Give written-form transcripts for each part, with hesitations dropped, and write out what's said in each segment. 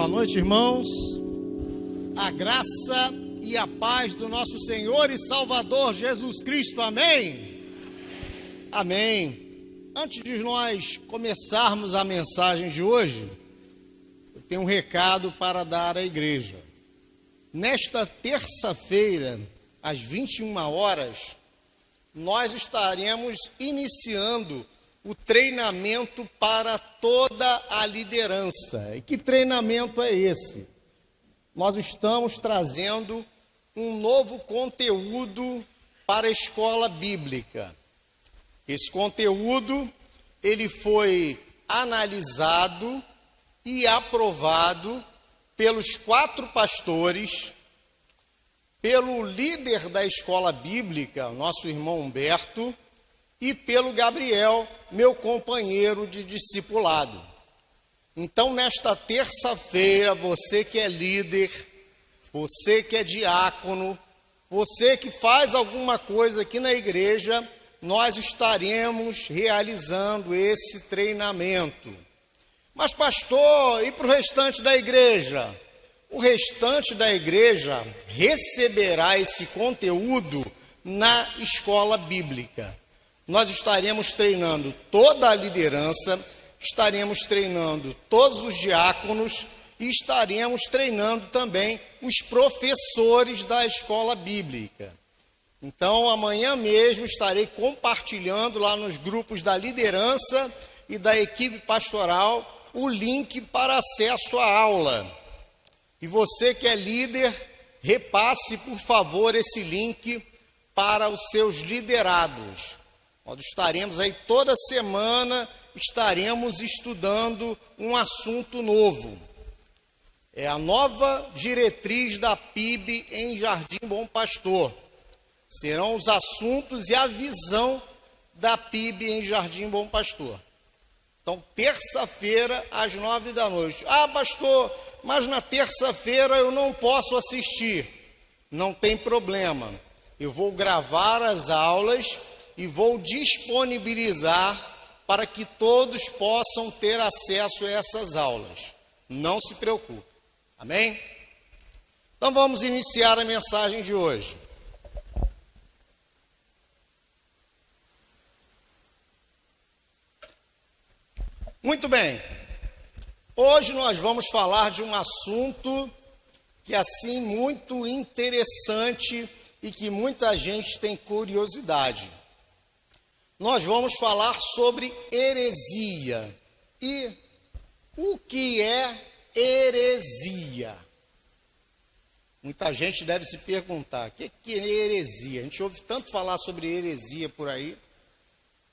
Boa noite, irmãos. A graça e a paz do nosso Senhor e Salvador Jesus Cristo. Amém? Amém. Antes de nós começarmos a mensagem de hoje, eu tenho um recado para dar à igreja. Nesta terça-feira, às 21 horas, nós estaremos iniciando o treinamento para toda a liderança. E que treinamento é esse? Nós estamos trazendo um novo conteúdo para a escola bíblica. Esse conteúdo, ele foi analisado e aprovado pelos 4 pastores, pelo líder da escola bíblica, nosso irmão Humberto, e pelo Gabriel, meu companheiro de discipulado. Então, nesta terça-feira, você que é líder, você que é diácono, você que faz alguma coisa aqui na igreja, nós estaremos realizando esse treinamento. Mas, pastor, e para o restante da igreja? O restante da igreja receberá esse conteúdo na escola bíblica. Nós estaremos treinando toda a liderança, estaremos treinando todos os diáconos e estaremos treinando também os professores da escola bíblica. Então, amanhã mesmo estarei compartilhando lá nos grupos da liderança e da equipe pastoral o link para acesso à aula. E você que é líder, repasse, por favor, esse link para os seus liderados. Nós estaremos aí toda semana, estaremos estudando um assunto novo. É a nova diretriz da PIB em Jardim Bom Pastor. Serão os assuntos e a visão da PIB em Jardim Bom Pastor. Então, terça-feira, às 9 da noite. Ah, pastor, mas na terça-feira eu não posso assistir. Não tem problema. Eu vou gravar as aulas e vou disponibilizar para que todos possam ter acesso a essas aulas. Não se preocupe. Amém? Então vamos iniciar a mensagem de hoje. Muito bem. Hoje nós vamos falar de um assunto que é assim muito interessante e que muita gente tem curiosidade. Nós vamos falar sobre heresia. E o que é heresia? Muita gente deve se perguntar, o que é heresia? A gente ouve tanto falar sobre heresia por aí,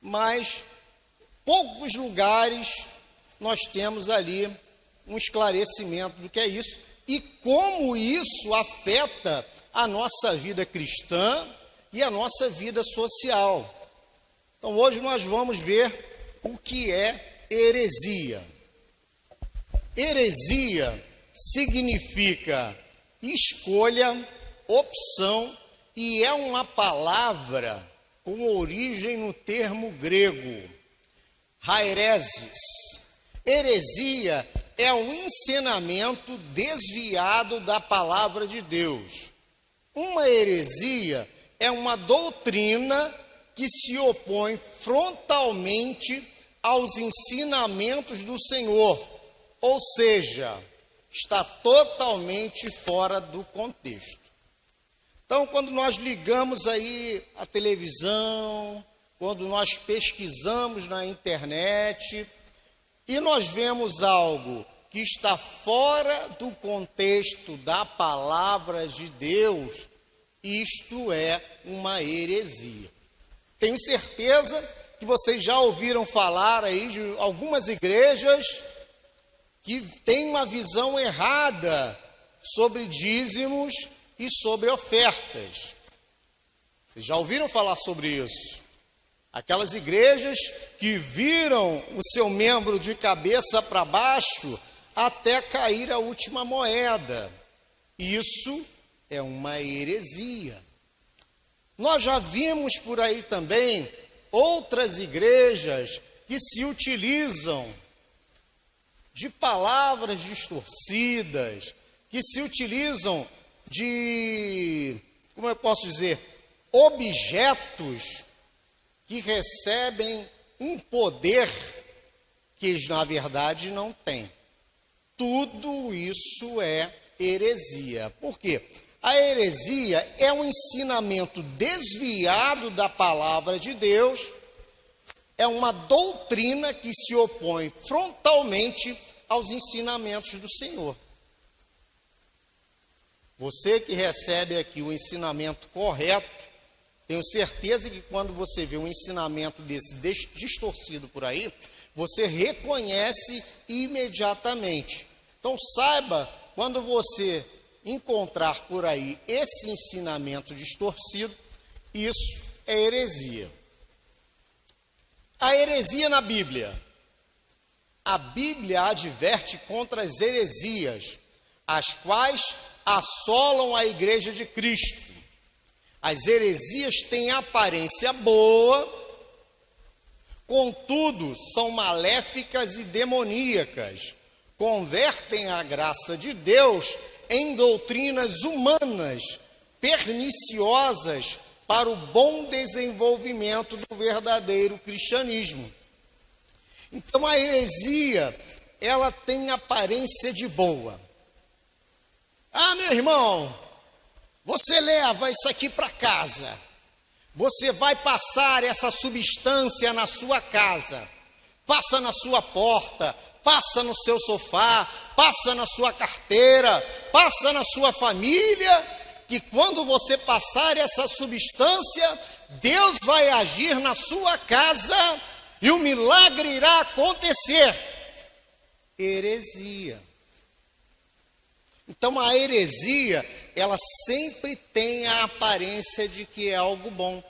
mas poucos lugares nós temos ali um esclarecimento do que é isso e como isso afeta a nossa vida cristã e a nossa vida social. Então, hoje nós vamos ver o que é heresia. Heresia significa escolha, opção, e é uma palavra com origem no termo grego, haeresis. Heresia é um ensinamento desviado da palavra de Deus. Uma heresia é uma doutrina que se opõe frontalmente aos ensinamentos do Senhor, ou seja, está totalmente fora do contexto. Então, quando nós ligamos aí a televisão, quando nós pesquisamos na internet e nós vemos algo que está fora do contexto da palavra de Deus, isto é uma heresia. Tenho certeza que vocês já ouviram falar aí de algumas igrejas que têm uma visão errada sobre dízimos e sobre ofertas. Vocês já ouviram falar sobre isso? Aquelas igrejas que viram o seu membro de cabeça para baixo até cair a última moeda. Isso é uma heresia. Nós já vimos por aí também outras igrejas que se utilizam de palavras distorcidas, que se utilizam de, como eu posso dizer, objetos que recebem um poder que eles, na verdade, não têm. Tudo isso é heresia. Por quê? A heresia é um ensinamento desviado da palavra de Deus, é uma doutrina que se opõe frontalmente aos ensinamentos do Senhor. Você que recebe aqui o ensinamento correto, tenho certeza que quando você vê um ensinamento desse distorcido por aí, você reconhece imediatamente. Então saiba, quando você encontrar por aí esse ensinamento distorcido, isso é heresia. A heresia na Bíblia. A Bíblia adverte contra as heresias, as quais assolam a igreja de Cristo. As heresias têm aparência boa, contudo, são maléficas e demoníacas, convertem a graça de Deus em doutrinas humanas, perniciosas para o bom desenvolvimento do verdadeiro cristianismo. Então a heresia, ela tem aparência de boa. Ah, meu irmão, você leva isso aqui para casa. Você vai passar essa substância na sua casa. Passa na sua porta, passa no seu sofá, passa na sua carteira, passa na sua família, que quando você passar essa substância, Deus vai agir na sua casa e o milagre irá acontecer. Heresia. Então a heresia, ela sempre tem a aparência de que é algo bom,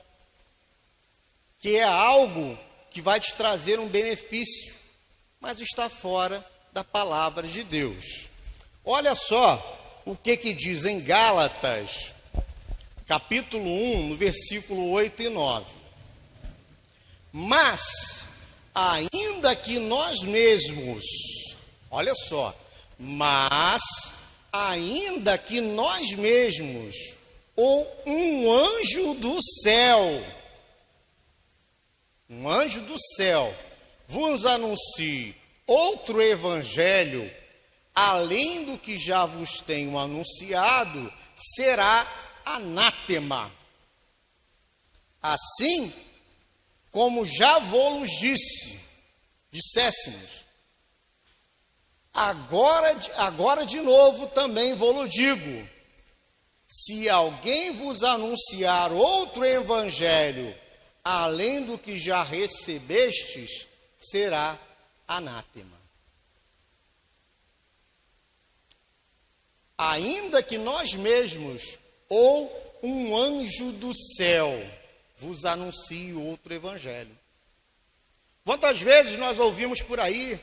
que é algo que vai te trazer um benefício, mas está fora da palavra de Deus. Olha só o que diz em Gálatas, capítulo 1, no versículo 8 e 9. Mas, ainda que nós mesmos, olha só, mas, ainda que nós mesmos, ou um anjo do céu, vos anuncie outro evangelho, além do que já vos tenho anunciado, será anátema. Assim como já vos disséssemos, agora de novo também vou-lo digo, se alguém vos anunciar outro evangelho, além do que já recebestes, será anátema. Ainda que nós mesmos, ou um anjo do céu, vos anuncie outro evangelho. Quantas vezes nós ouvimos por aí,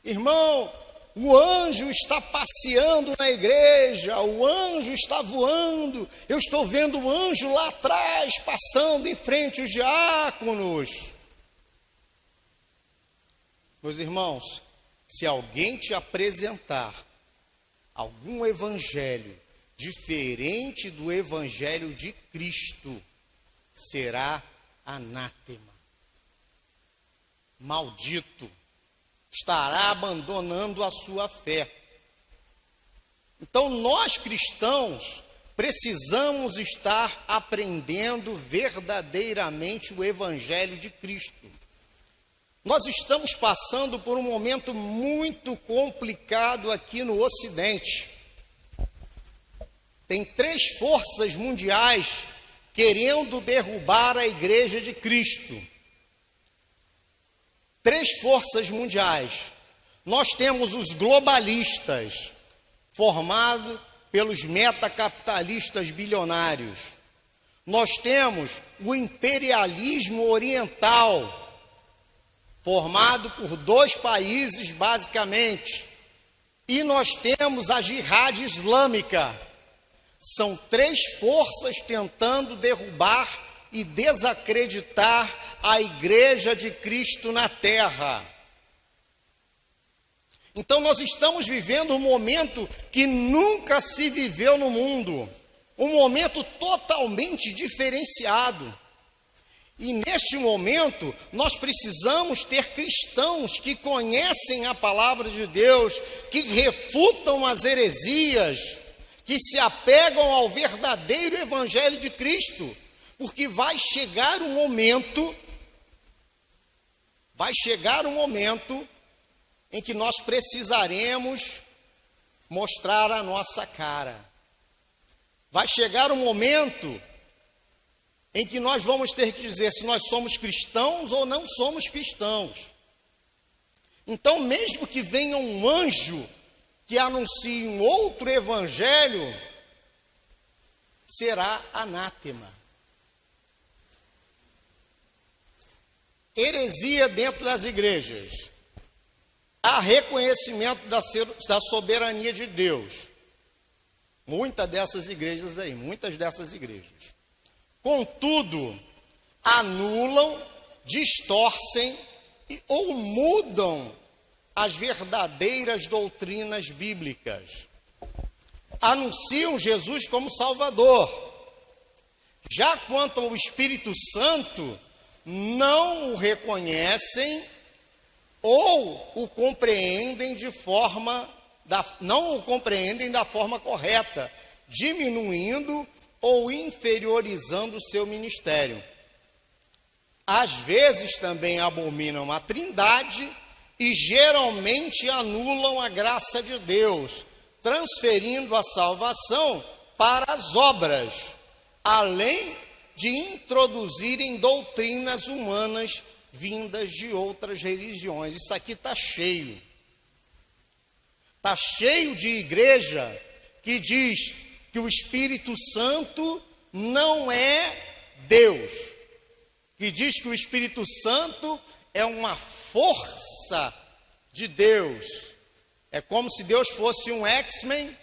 irmão, o anjo está passeando na igreja, o anjo está voando, eu estou vendo o anjo lá atrás, passando em frente aos diáconos. Meus irmãos, se alguém te apresentar algum evangelho diferente do evangelho de Cristo, será anátema, maldito, estará abandonando a sua fé. Então nós cristãos precisamos estar aprendendo verdadeiramente o evangelho de Cristo. Nós estamos passando por um momento muito complicado aqui no Ocidente. Tem 3 forças mundiais querendo derrubar a igreja de Cristo. 3 forças mundiais. Nós temos os globalistas, formados pelos metacapitalistas bilionários. Nós temos o imperialismo oriental, formado por 2 países basicamente, e nós temos a Jihad Islâmica. São 3 forças tentando derrubar e desacreditar a igreja de Cristo na terra. Então nós estamos vivendo um momento que nunca se viveu no mundo, um momento totalmente diferenciado. E neste momento nós precisamos ter cristãos que conhecem a palavra de Deus, que refutam as heresias, que se apegam ao verdadeiro evangelho de Cristo, porque vai chegar um momento em que nós precisaremos mostrar a nossa cara. Vai chegar um momento em que nós vamos ter que dizer se nós somos cristãos ou não somos cristãos. Então, mesmo que venha um anjo que anuncie um outro evangelho, será anátema. Heresia dentro das igrejas. Há reconhecimento da soberania de Deus. Muitas dessas igrejas. Contudo, anulam, distorcem ou mudam as verdadeiras doutrinas bíblicas. Anunciam Jesus como Salvador. Já quanto ao Espírito Santo, não o reconhecem ou o compreendem não o compreendem da forma correta, diminuindo ou inferiorizando o seu ministério. Às vezes também abominam a Trindade e geralmente anulam a graça de Deus, transferindo a salvação para as obras, além de introduzirem doutrinas humanas vindas de outras religiões. Isso aqui está cheio. Está cheio de igreja que diz que o Espírito Santo não é Deus, que diz que o Espírito Santo é uma força de Deus. É como se Deus fosse um X-Men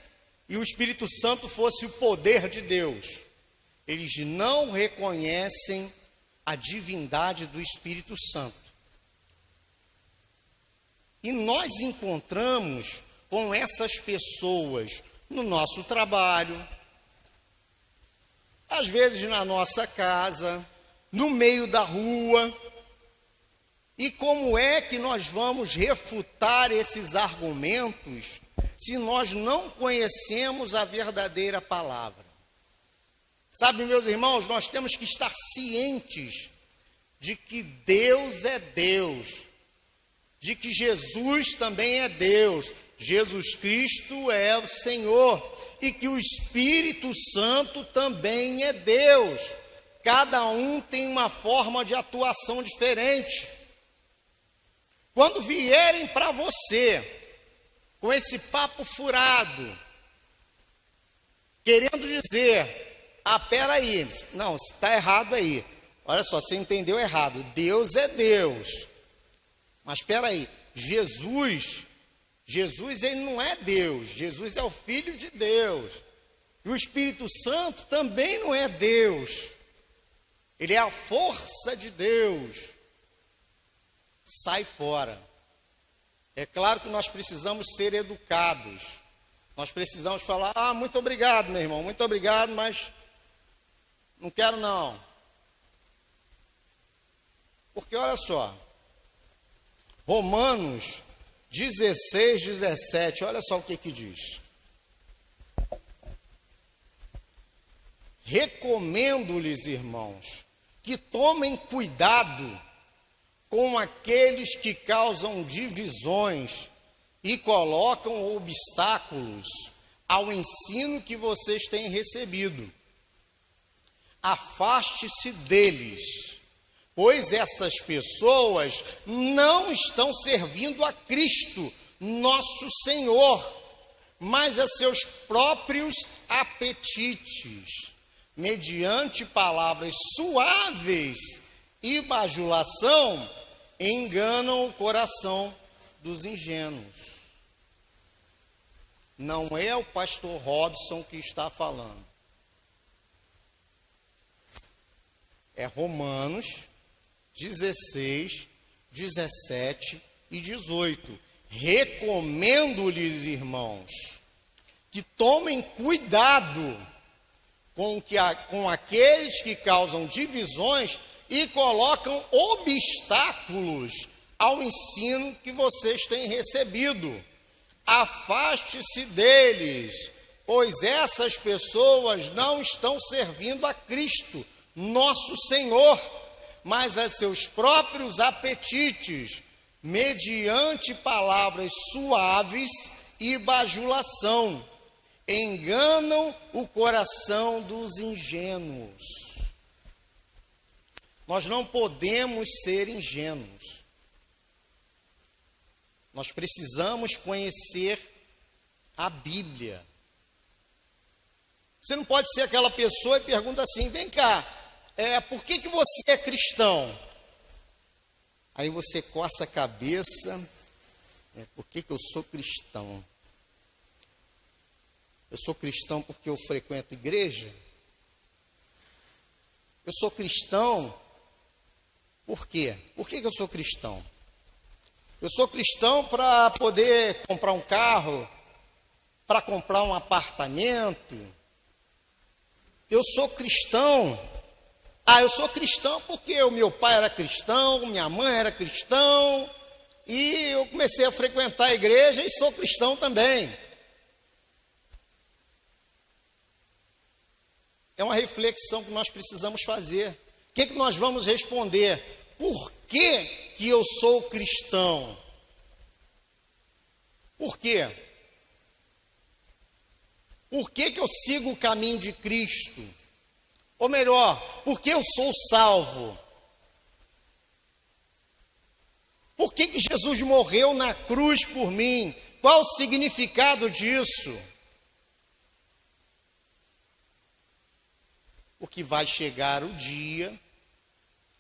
e o Espírito Santo fosse o poder de Deus. Eles não reconhecem a divindade do Espírito Santo. E nós encontramos com essas pessoas no nosso trabalho, às vezes na nossa casa, no meio da rua. E como é que nós vamos refutar esses argumentos se nós não conhecemos a verdadeira palavra? Sabe, meus irmãos, nós temos que estar cientes de que Deus é Deus, de que Jesus também é Deus, Jesus Cristo é o Senhor, e que o Espírito Santo também é Deus. Cada um tem uma forma de atuação diferente. Quando vierem para você com esse papo furado, querendo dizer, peraí, não, está errado aí. Olha só, você entendeu errado. Deus é Deus. Mas peraí, Jesus ele não é Deus. Jesus é o Filho de Deus. E o Espírito Santo também não é Deus. Ele é a força de Deus. Sai fora. É claro que nós precisamos ser educados. Nós precisamos falar, muito obrigado, meu irmão, muito obrigado, mas não quero não. Porque olha só, Romanos 16, 17, olha só o que diz. Recomendo-lhes, irmãos, que tomem cuidado com aqueles que causam divisões e colocam obstáculos ao ensino que vocês têm recebido. Afaste-se deles, pois essas pessoas não estão servindo a Cristo, nosso Senhor, mas a seus próprios apetites, mediante palavras suaves e bajulação, enganam o coração dos ingênuos. Não é o pastor Robson que está falando. É Romanos 16, 17 e 18. recomendo-lhes, irmãos, que tomem cuidado com aqueles que causam divisões e colocam obstáculos ao ensino que vocês têm recebido. Afaste-se deles, pois essas pessoas não estão servindo a Cristo, nosso Senhor, mas a seus próprios apetites, mediante palavras suaves e bajulação. Enganam o coração dos ingênuos. Nós não podemos ser ingênuos. Nós precisamos conhecer a Bíblia. Você não pode ser aquela pessoa e pergunta assim: vem cá, por que você é cristão? Aí você coça a cabeça: por que eu sou cristão? Eu sou cristão porque eu frequento igreja? Eu sou cristão por quê? Por que eu sou cristão? Eu sou cristão para poder comprar um carro, para comprar um apartamento. Eu sou cristão. Eu sou cristão porque o meu pai era cristão, minha mãe era cristão, e eu comecei a frequentar a igreja e sou cristão também. É uma reflexão que nós precisamos fazer. O que nós vamos responder? Por que eu sou cristão? Por quê? Por que eu sigo o caminho de Cristo? Ou melhor, por que eu sou salvo? Por que Jesus morreu na cruz por mim? Qual o significado disso? Porque vai chegar o dia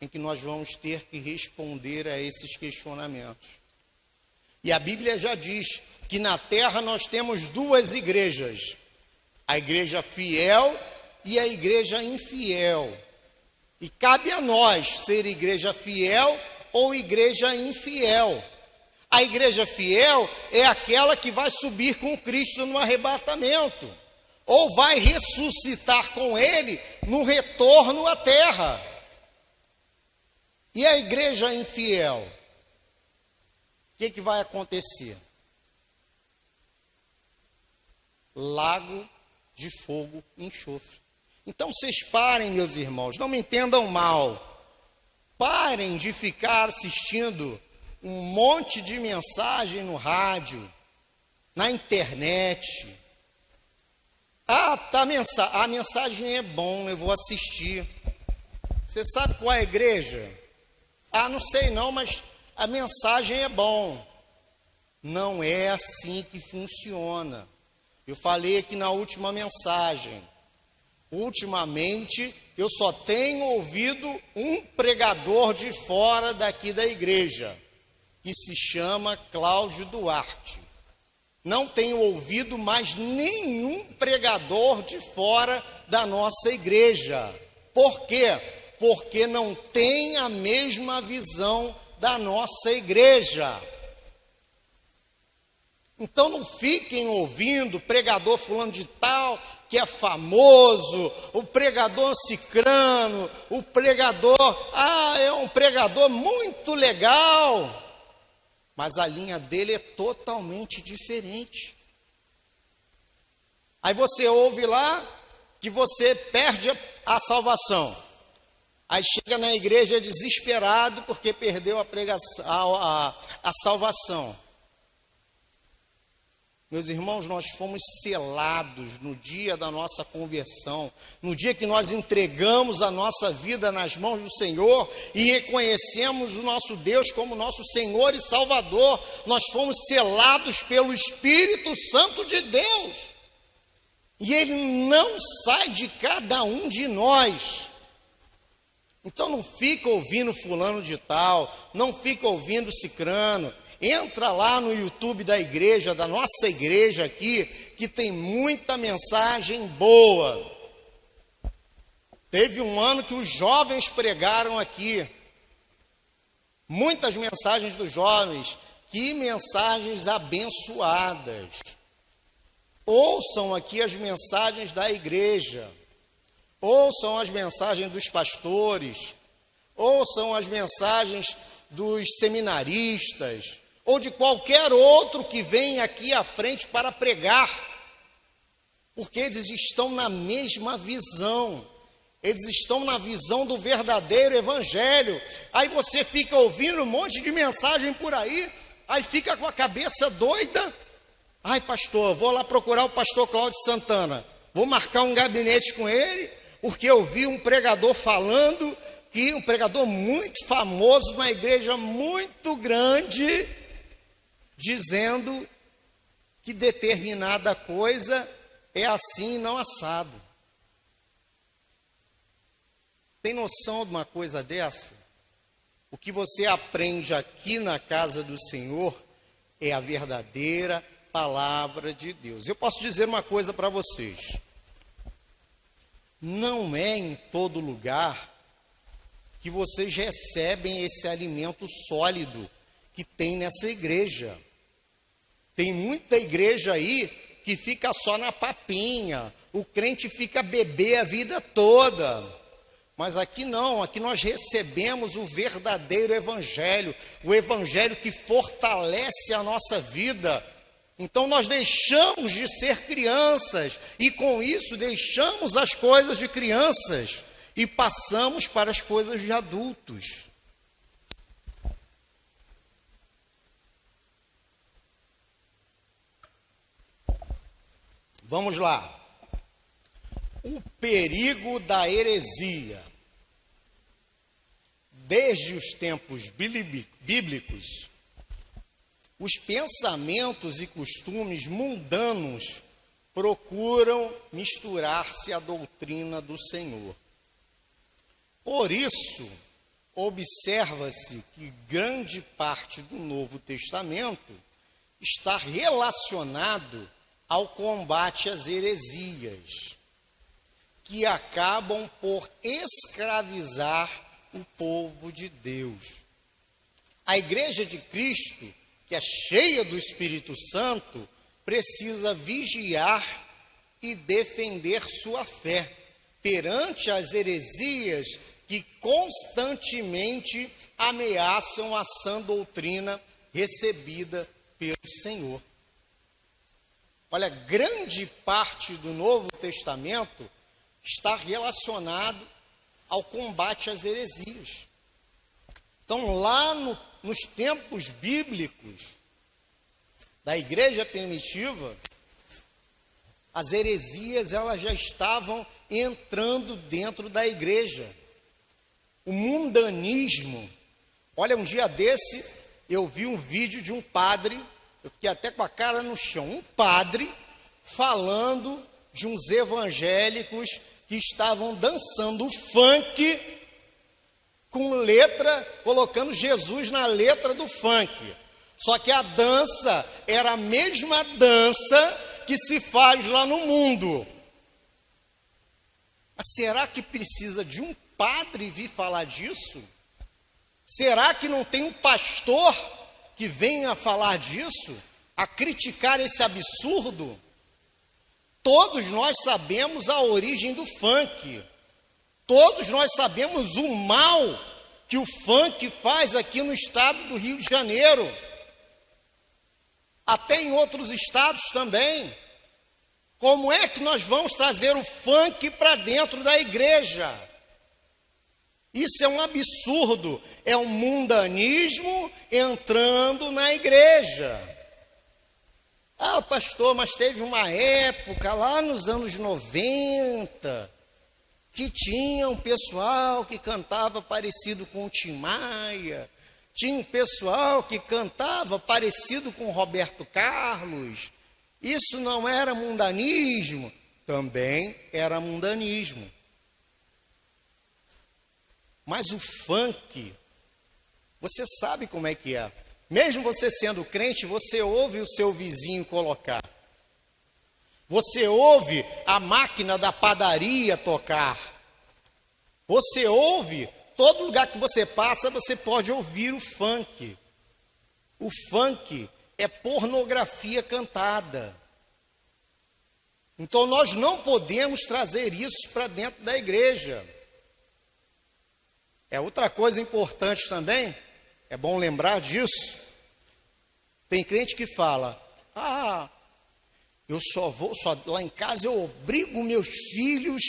em que nós vamos ter que responder a esses questionamentos. E a Bíblia já diz que na terra nós temos duas igrejas: a igreja fiel e a igreja infiel. E cabe a nós ser igreja fiel ou igreja infiel. A igreja fiel é aquela que vai subir com Cristo no arrebatamento, ou vai ressuscitar com Ele no retorno à terra. E a igreja infiel? O que vai acontecer? Lago de fogo e enxofre. Então vocês parem, meus irmãos, não me entendam mal. Parem de ficar assistindo um monte de mensagem no rádio, na internet. A mensagem é bom, eu vou assistir. Você sabe qual é a igreja? Não sei não, mas a mensagem é bom. Não é assim que funciona. Eu falei aqui na última mensagem. Ultimamente, eu só tenho ouvido um pregador de fora daqui da igreja, que se chama Cláudio Duarte. Não tenho ouvido mais nenhum pregador de fora da nossa igreja. Por quê? Porque não tem a mesma visão da nossa igreja. Então não fiquem ouvindo pregador fulano de tal, que é famoso, o pregador cicrano, o pregador, é um pregador muito legal, mas a linha dele é totalmente diferente. Aí você ouve lá que você perde a salvação. Aí chega na igreja desesperado porque perdeu a pregação, a salvação. Meus irmãos, nós fomos selados no dia da nossa conversão, no dia que nós entregamos a nossa vida nas mãos do Senhor e reconhecemos o nosso Deus como nosso Senhor e Salvador. Nós fomos selados pelo Espírito Santo de Deus. E Ele não sai de cada um de nós. Então não fica ouvindo fulano de tal, não fica ouvindo cicrano. Entra lá no YouTube da igreja, da nossa igreja aqui, que tem muita mensagem boa. Teve um ano que os jovens pregaram aqui. Muitas mensagens dos jovens. Que mensagens abençoadas! Ouçam aqui as mensagens da igreja, ouçam as mensagens dos pastores, ouçam as mensagens dos seminaristas, ou de qualquer outro que vem aqui à frente para pregar, porque eles estão na mesma visão, eles estão na visão do verdadeiro evangelho. Aí você fica ouvindo um monte de mensagem por aí, aí fica com a cabeça doida. Ai, pastor, vou lá procurar o pastor Cláudio Santana, vou marcar um gabinete com ele, porque eu vi um pregador falando, que um pregador muito famoso, uma igreja muito grande, dizendo que determinada coisa é assim, não assado. Tem noção de uma coisa dessa? O que você aprende aqui na casa do Senhor é a verdadeira palavra de Deus. Eu posso dizer uma coisa para vocês: não é em todo lugar que vocês recebem esse alimento sólido que tem nessa igreja. Tem muita igreja aí que fica só na papinha, o crente fica bebê a vida toda. Mas aqui não, aqui nós recebemos o verdadeiro evangelho, o evangelho que fortalece a nossa vida. Então nós deixamos de ser crianças e com isso deixamos as coisas de crianças e passamos para as coisas de adultos. Vamos lá. O perigo da heresia. Desde os tempos bíblicos, os pensamentos e costumes mundanos procuram misturar-se à doutrina do Senhor. Por isso, observa-se que grande parte do Novo Testamento está relacionado ao combate às heresias, que acabam por escravizar o povo de Deus. A Igreja de Cristo, que é cheia do Espírito Santo, precisa vigiar e defender sua fé perante as heresias que constantemente ameaçam a sã doutrina recebida pelo Senhor. Olha, grande parte do Novo Testamento está relacionado ao combate às heresias. Então, lá nos tempos bíblicos da igreja primitiva, as heresias elas já estavam entrando dentro da igreja. O mundanismo. Olha, um dia desse eu vi um vídeo de um padre, eu fiquei até com a cara no chão, um padre falando de uns evangélicos que estavam dançando funk com letra, colocando Jesus na letra do funk. Só que a dança era a mesma dança que se faz lá no mundo. Mas será que precisa de um padre vir falar disso? Será que não tem um pastor que venha falar disso, a criticar esse absurdo? Todos nós sabemos a origem do funk. Todos nós sabemos o mal que o funk faz aqui no estado do Rio de Janeiro. Até em outros estados também. Como é que nós vamos trazer o funk para dentro da igreja? Isso é um absurdo. É um mundanismo entrando na igreja. Ah, pastor, mas teve uma época lá nos anos 90 que tinha um pessoal que cantava parecido com o Tim Maia, tinha um pessoal que cantava parecido com o Roberto Carlos. Isso não era mundanismo? Também era mundanismo. Mas o funk, você sabe como é que é. Mesmo você sendo crente, você ouve o seu vizinho colocar. Você ouve a máquina da padaria tocar. Você ouve, todo lugar que você passa, você pode ouvir o funk. O funk é pornografia cantada. Então nós não podemos trazer isso para dentro da igreja. É outra coisa importante também, é bom lembrar disso. Tem crente que fala: eu lá em casa eu obrigo meus filhos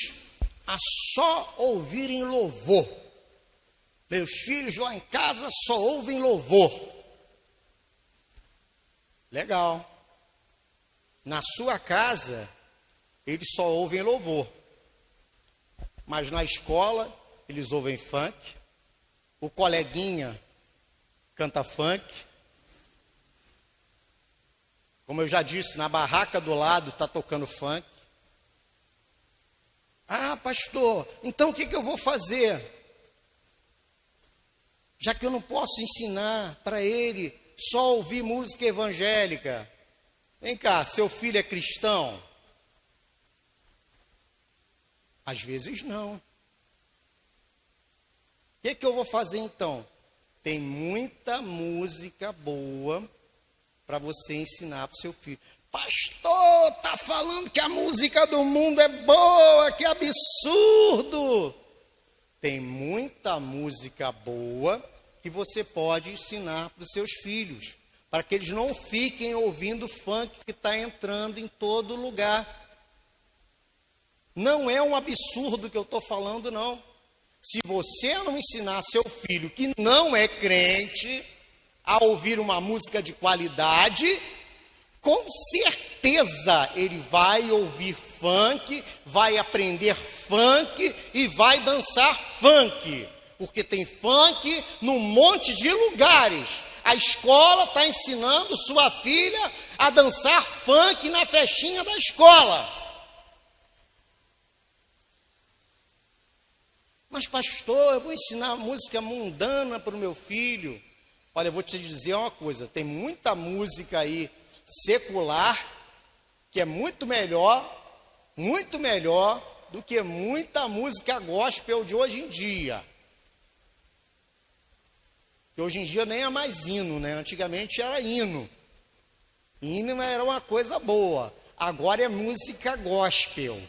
a só ouvirem louvor. Meus filhos lá em casa só ouvem louvor. Legal. Na sua casa, eles só ouvem louvor. Mas na escola, eles ouvem funk. O coleguinha canta funk. Como eu já disse, na barraca do lado está tocando funk. Pastor, então o que eu vou fazer? Já que eu não posso ensinar para ele só ouvir música evangélica. Vem cá, seu filho é cristão? Às vezes não. O que eu vou fazer então? Tem muita música boa para você ensinar para o seu filho. Pastor, está falando que a música do mundo é boa, que absurdo. Tem muita música boa que você pode ensinar para os seus filhos, para que eles não fiquem ouvindo funk que está entrando em todo lugar. Não é um absurdo que eu estou falando, não. Se você não ensinar seu filho que não é crente a ouvir uma música de qualidade, com certeza ele vai ouvir funk, vai aprender funk e vai dançar funk. Porque tem funk num monte de lugares. A escola está ensinando sua filha a dançar funk na festinha da escola. Mas pastor, eu vou ensinar música mundana para o meu filho. Olha, eu vou te dizer uma coisa, tem muita música aí secular que é muito melhor do que muita música gospel de hoje em dia. Que hoje em dia nem é mais hino, né? Antigamente era hino. Hino era uma coisa boa. Agora é música gospel.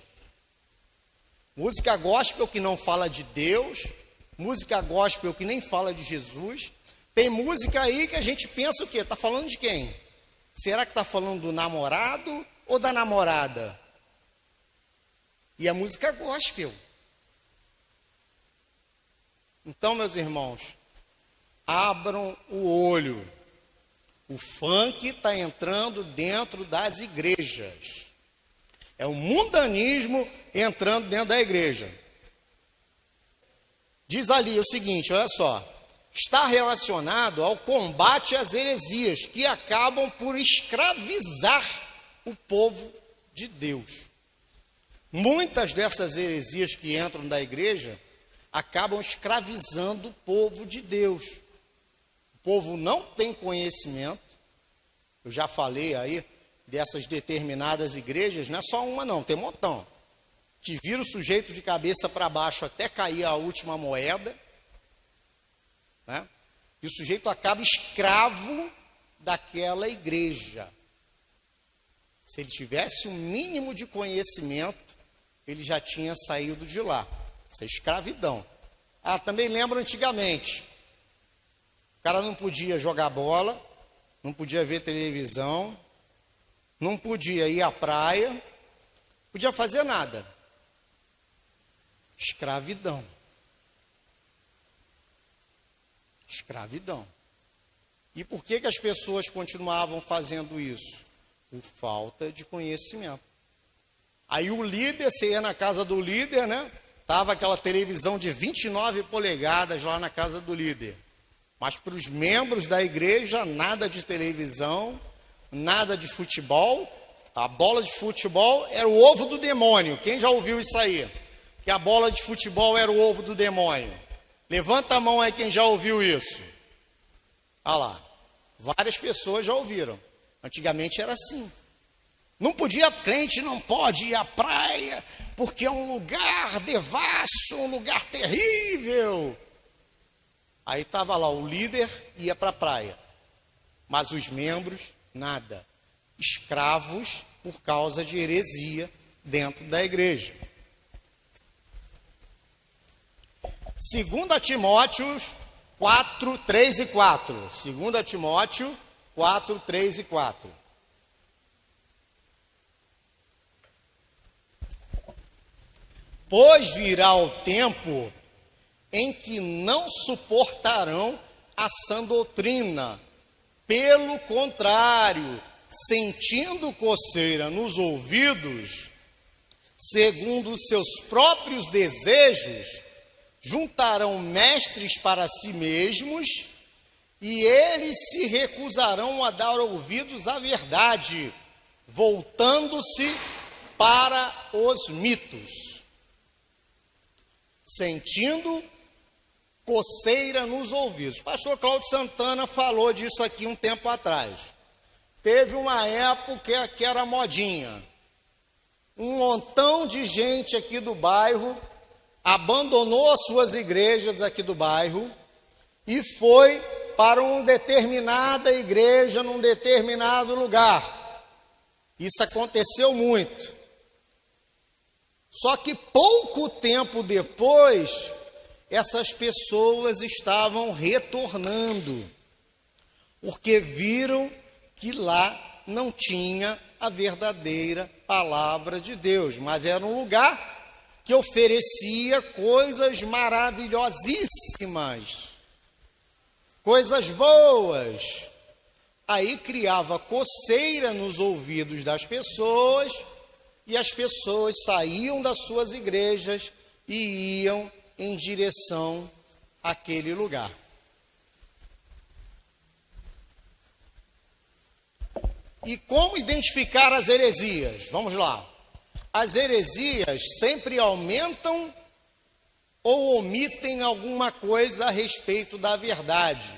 Música gospel que não fala de Deus, música gospel que nem fala de Jesus. Tem música aí que a gente pensa o quê? Está falando de quem? Será que está falando do namorado ou da namorada? E a música gospel. Então, meus irmãos, abram o olho. O funk está entrando dentro das igrejas. É o mundanismo entrando dentro da igreja. Diz ali o seguinte, olha só. Está relacionado ao combate às heresias que acabam por escravizar o povo de Deus. Muitas dessas heresias que entram da igreja acabam escravizando o povo de Deus. O povo não tem conhecimento. Eu já falei aí dessas determinadas igrejas, não é só uma não, tem um montão. Que vira o sujeito de cabeça para baixo até cair a última moeda. Né? E o sujeito acaba escravo daquela igreja. Se ele tivesse um mínimo de conhecimento, ele já tinha saído de lá. Isso é escravidão. Também lembro antigamente, o cara não podia jogar bola, não podia ver televisão, não podia ir à praia, podia fazer nada. Escravidão. Escravidão. E por que as pessoas continuavam fazendo isso? Por falta de conhecimento. Aí o líder, você ia na casa do líder, né? Tava aquela televisão de 29 polegadas lá na casa do líder. Mas para os membros da igreja, nada de televisão, nada de futebol. A bola de futebol era o ovo do demônio. Quem já ouviu isso aí? Que a bola de futebol era o ovo do demônio. Levanta a mão aí quem já ouviu isso. Olha lá. Várias pessoas já ouviram. Antigamente era assim. Não podia, crente não pode ir à praia, porque é um lugar devasso, um lugar terrível. Aí estava lá, o líder ia para a praia. mas os membros, nada. Escravos por causa de heresia dentro da igreja. 2 Timóteo 4, 3 e 4. 2 Timóteo 4, 3 e 4. Pois virá o tempo em que não suportarão a sã doutrina. Pelo contrário, sentindo coceira nos ouvidos, segundo os seus próprios desejos, juntarão mestres para si mesmos, e eles se recusarão a dar ouvidos à verdade, voltando-se para os mitos. Sentindo coceira nos ouvidos. Pastor Cláudio Santana falou disso aqui um tempo atrás. Teve uma época que era modinha. Um montão de gente aqui do bairro abandonou as suas igrejas aqui do bairro e foi para uma determinada igreja num determinado lugar. Isso aconteceu muito. Só que pouco tempo depois, essas pessoas estavam retornando, porque viram que lá não tinha a verdadeira palavra de Deus, mas era um lugar que oferecia coisas maravilhosíssimas, coisas boas. Aí criava coceira nos ouvidos das pessoas, e as pessoas saíam das suas igrejas e iam em direção àquele lugar. E como identificar as heresias? Vamos lá. As heresias sempre aumentam ou omitem alguma coisa a respeito da verdade,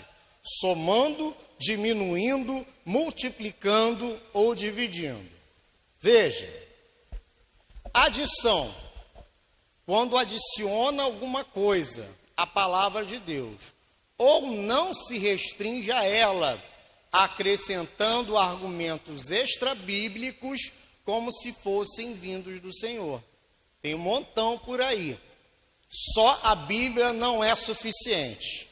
somando, diminuindo, multiplicando ou dividindo. Veja, adição, quando adiciona alguma coisa à palavra de Deus, ou não se restringe a ela, acrescentando argumentos extrabíblicos como se fossem vindos do Senhor. Tem um montão por aí. Só a Bíblia não é suficiente.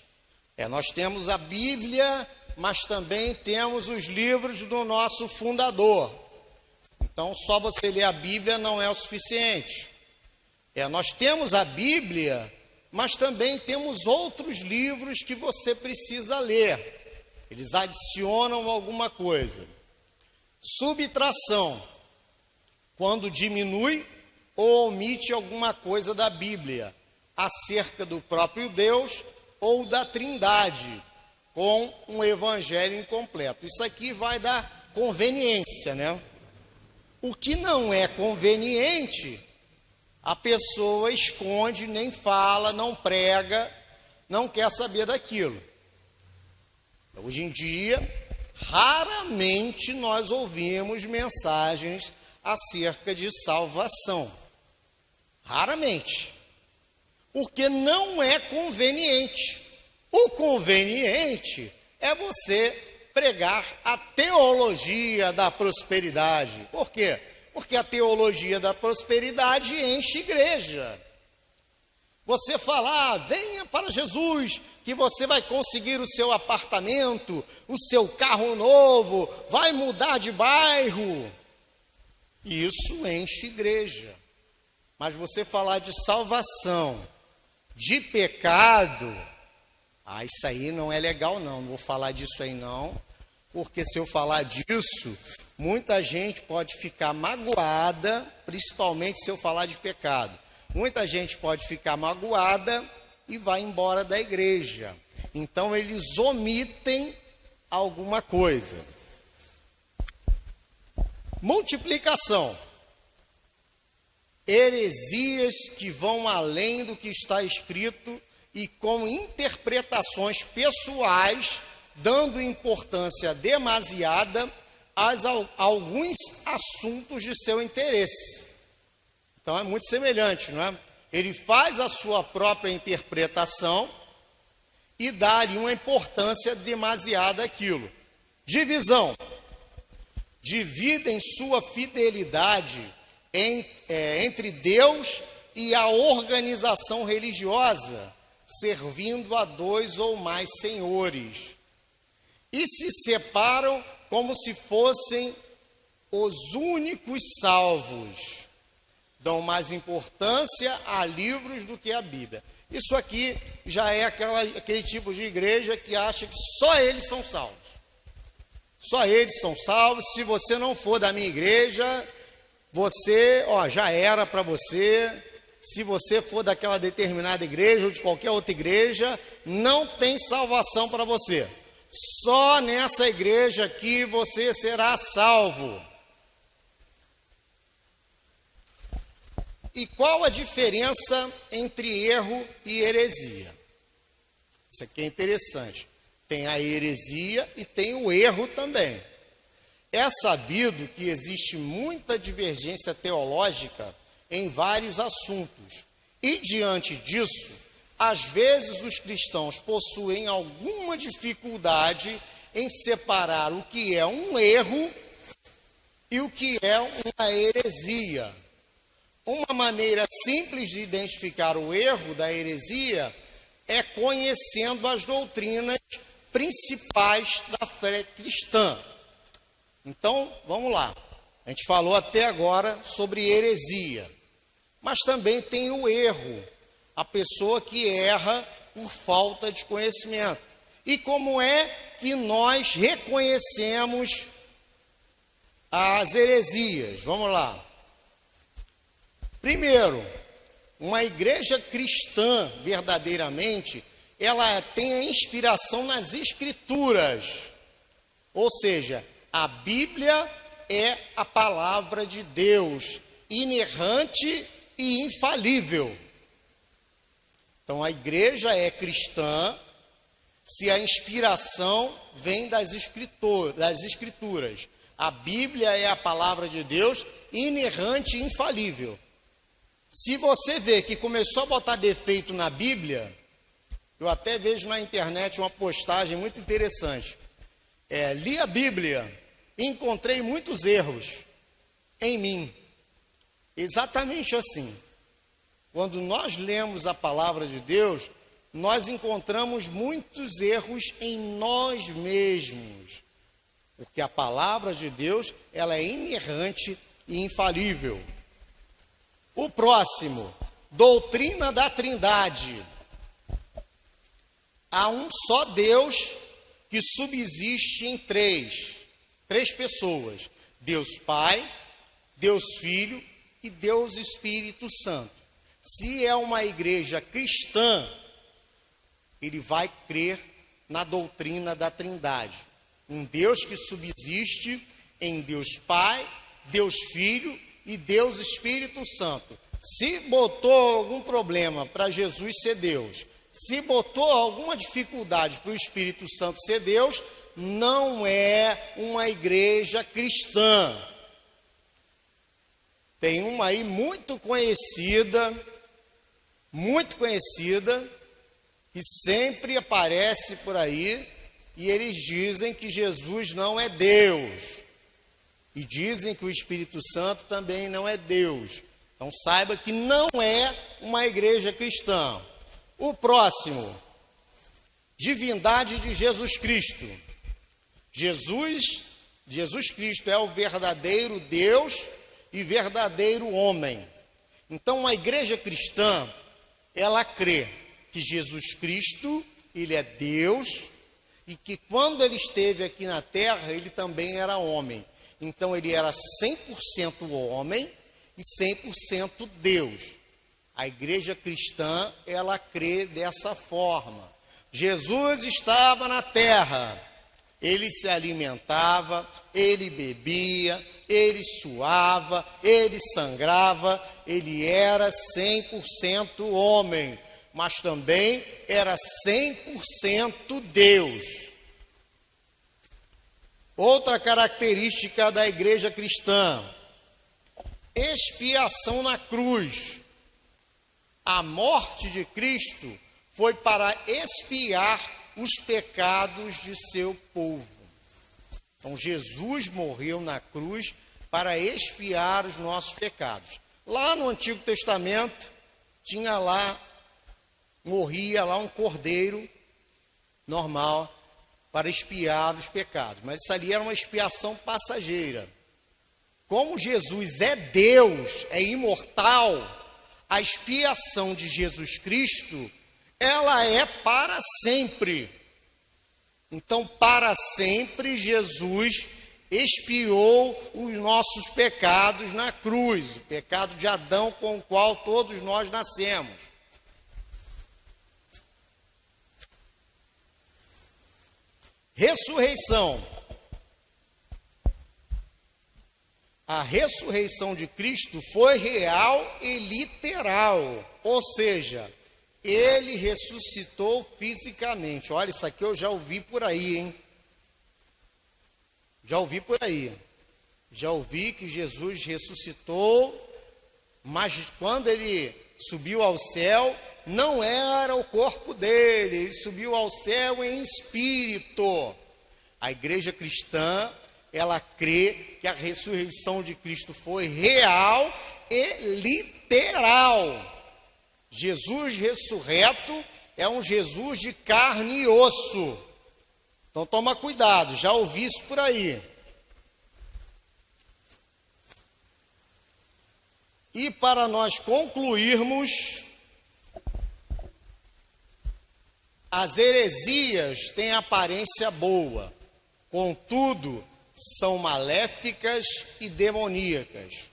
Nós temos a Bíblia, mas também temos os livros do nosso fundador. Então, só você ler a Bíblia não é o suficiente. Nós temos a Bíblia, mas também temos outros livros que você precisa ler. Eles adicionam alguma coisa. Subtração, quando diminui ou omite alguma coisa da Bíblia, acerca do próprio Deus ou da Trindade, com um evangelho incompleto. Isso aqui vai dar conveniência, né? O que não é conveniente, a pessoa esconde, nem fala, não prega, não quer saber daquilo. Hoje em dia, raramente nós ouvimos mensagens acerca de salvação. Raramente. Porque não é conveniente. O conveniente é você pregar a teologia da prosperidade. Por quê? Porque a teologia da prosperidade enche igreja. Você falar, venha para Jesus, que você vai conseguir o seu apartamento, o seu carro novo, vai mudar de bairro. Isso enche igreja. Mas você falar de salvação, de pecado, isso aí não é legal não vou falar disso aí não, porque se eu falar disso, muita gente pode ficar magoada, principalmente se eu falar de pecado. Muita gente pode ficar magoada e vai embora da igreja. Então eles omitem alguma coisa. Multiplicação. Heresias que vão além do que está escrito e com interpretações pessoais, dando importância demasiada a alguns assuntos de seu interesse. Então é muito semelhante, não é? Ele faz a sua própria interpretação e dá-lhe uma importância demasiada àquilo. Divisão. Dividem sua fidelidade entre Deus e a organização religiosa, servindo a 2 ou mais senhores. E se separam como se fossem os únicos salvos. Dão mais importância a livros do que a Bíblia. Isso aqui já é aquele tipo de igreja que acha que só eles são salvos. Só eles são salvos. Se você não for da minha igreja, você, já era para você. Se você for daquela determinada igreja ou de qualquer outra igreja, não tem salvação para você. Só nessa igreja aqui você será salvo. E qual a diferença entre erro e heresia? Isso aqui é interessante. Tem a heresia e tem o erro também. É sabido que existe muita divergência teológica em vários assuntos. E diante disso, às vezes os cristãos possuem alguma dificuldade em separar o que é um erro e o que é uma heresia. Uma maneira simples de identificar o erro da heresia é conhecendo as doutrinas principais da fé cristã. Então, vamos lá. A gente falou até agora sobre heresia, mas também tem o erro, a pessoa que erra por falta de conhecimento. E como é que nós reconhecemos as heresias? Vamos lá. Primeiro, uma igreja cristã, verdadeiramente, ela tem a inspiração nas Escrituras. Ou seja, a Bíblia é a palavra de Deus, inerrante e infalível. Então, a igreja é cristã se a inspiração vem das Escrituras. A Bíblia é a palavra de Deus, inerrante e infalível. Se você vê que começou a botar defeito na Bíblia, eu até vejo na internet uma postagem muito interessante. Li a Bíblia e encontrei muitos erros em mim. Exatamente assim. Quando nós lemos a palavra de Deus, nós encontramos muitos erros em nós mesmos. Porque a palavra de Deus, ela é inerrante e infalível. O próximo, doutrina da Trindade. Há um só Deus que subsiste em três pessoas: Deus Pai, Deus Filho e Deus Espírito Santo. Se é uma igreja cristã, ele vai crer na doutrina da Trindade. Um Deus que subsiste em Deus Pai, Deus Filho e Deus Espírito Santo. Se botou algum problema para Jesus ser Deus, se botou alguma dificuldade para o Espírito Santo ser Deus, não é uma igreja cristã. Tem uma aí muito conhecida, que sempre aparece por aí, e eles dizem que Jesus não é Deus. E dizem que o Espírito Santo também não é Deus. Então saiba que não é uma igreja cristã. O próximo, divindade de Jesus Cristo. Jesus Cristo é o verdadeiro Deus e verdadeiro homem. Então a igreja cristã, ela crê que Jesus Cristo, ele é Deus, e que quando ele esteve aqui na terra, ele também era homem. Então ele era 100% homem e 100% Deus. A igreja cristã, ela crê dessa forma. Jesus estava na terra, ele se alimentava, ele bebia, ele suava, ele sangrava, ele era 100% homem, mas também era 100% Deus. Outra característica da igreja cristã: expiação na cruz. A morte de Cristo foi para expiar os pecados de seu povo. Então Jesus morreu na cruz para expiar os nossos pecados. Lá no Antigo Testamento, morria lá um cordeiro normal para expiar os pecados. Mas isso ali era uma expiação passageira. Como Jesus é Deus, é imortal, a expiação de Jesus Cristo, ela é para sempre. Então, para sempre, Jesus expiou os nossos pecados na cruz, o pecado de Adão com o qual todos nós nascemos. Ressurreição. A ressurreição de Cristo foi real e literal, ou seja, ele ressuscitou fisicamente. Olha, isso aqui eu já ouvi por aí, hein? Já ouvi por aí. Já ouvi que Jesus ressuscitou, mas quando ele subiu ao céu, não era o corpo dele, ele subiu ao céu em espírito. A igreja cristã, ela crê que a ressurreição de Cristo foi real e literal. Jesus ressurreto é um Jesus de carne e osso. Então toma cuidado, já ouvi isso por aí. E para nós concluirmos, as heresias têm aparência boa, contudo, são maléficas e demoníacas.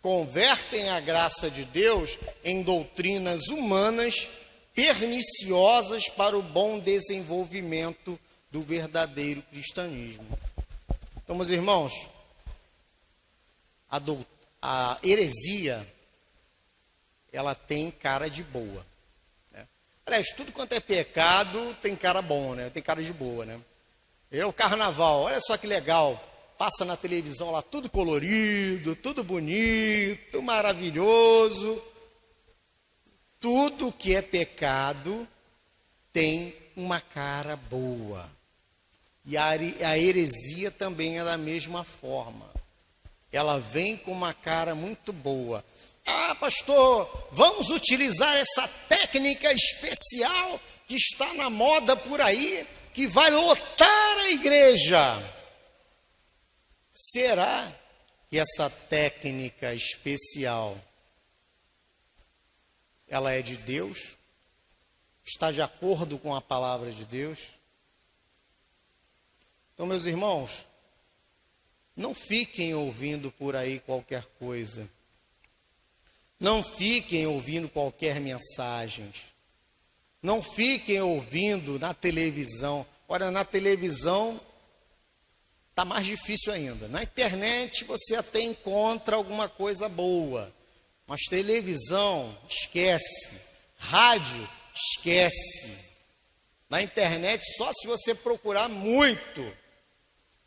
Convertem a graça de Deus em doutrinas humanas perniciosas para o bom desenvolvimento do verdadeiro cristianismo. Então, meus irmãos, a heresia, ela tem cara de boa, né? Aliás, tudo quanto é pecado tem cara bom, né? Tem cara de boa, né? O carnaval, olha só que legal, passa na televisão lá tudo colorido, tudo bonito, maravilhoso. Tudo que é pecado tem uma cara boa. E a heresia também é da mesma forma. Ela vem com uma cara muito boa. Ah, pastor, vamos utilizar essa técnica especial que está na moda por aí, que vai lotar a igreja. Será que essa técnica especial, ela é de Deus? Está de acordo com a palavra de Deus? Então, meus irmãos, não fiquem ouvindo por aí qualquer coisa. Não fiquem ouvindo qualquer mensagem. Não fiquem ouvindo na televisão. Olha, na televisão está mais difícil ainda. Na internet você até encontra alguma coisa boa. Mas televisão, esquece. Rádio, esquece. Na internet, só se você procurar muito.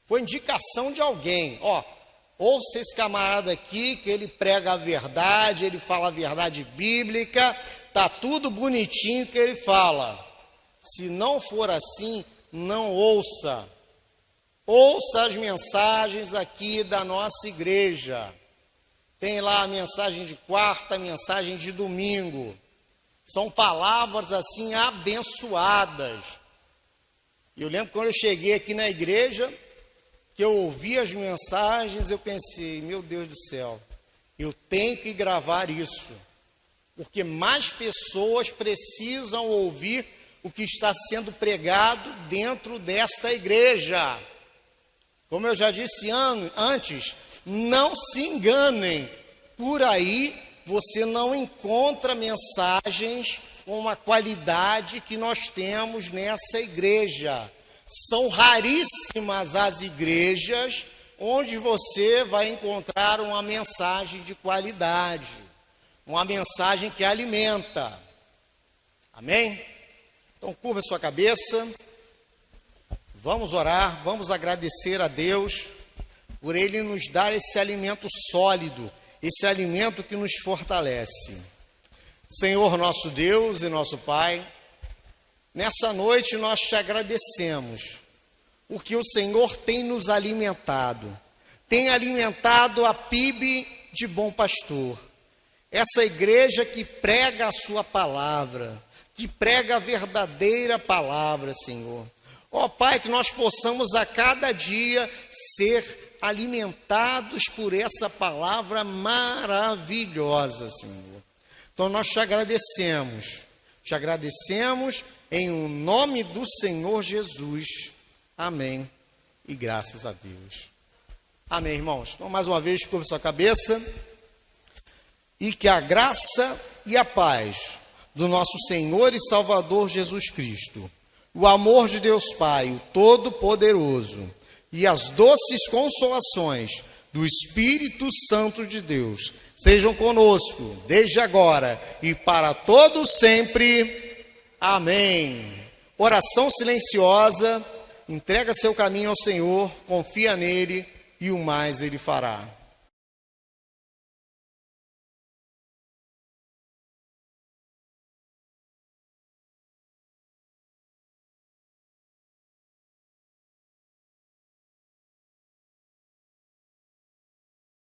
Foi indicação de alguém. Ouça esse camarada aqui, que ele prega a verdade, ele fala a verdade bíblica, está tudo bonitinho que ele fala. Se não for assim, não ouça. Ouça as mensagens aqui da nossa igreja. Tem lá a mensagem de quarta, a mensagem de domingo. São palavras assim abençoadas. Eu lembro quando eu cheguei aqui na igreja, que eu ouvi as mensagens, eu pensei, meu Deus do céu, eu tenho que gravar isso, porque mais pessoas precisam ouvir o que está sendo pregado dentro desta igreja. Como eu já disse antes, não se enganem, por aí você não encontra mensagens com a qualidade que nós temos nessa igreja. São raríssimas as igrejas onde você vai encontrar uma mensagem de qualidade, uma mensagem que alimenta. Amém? Então, curva sua cabeça, vamos orar, vamos agradecer a Deus por Ele nos dar esse alimento sólido, esse alimento que nos fortalece. Senhor nosso Deus e nosso Pai, nessa noite nós te agradecemos, porque o Senhor tem nos alimentado. Tem alimentado a PIB de Bom Pastor. Essa igreja que prega a sua palavra, que prega a verdadeira palavra, Senhor. Ó Pai, que nós possamos a cada dia ser alimentados por essa palavra maravilhosa, Senhor. Então nós te agradecemos em o nome do Senhor Jesus. Amém. E graças a Deus. Amém, irmãos. Então mais uma vez, curva sua cabeça. E que a graça e a paz do nosso Senhor e Salvador Jesus Cristo, o amor de Deus Pai, o Todo-Poderoso, e as doces consolações do Espírito Santo de Deus sejam conosco, desde agora e para todo sempre. Amém. Oração silenciosa, entrega seu caminho ao Senhor, confia nele e o mais ele fará.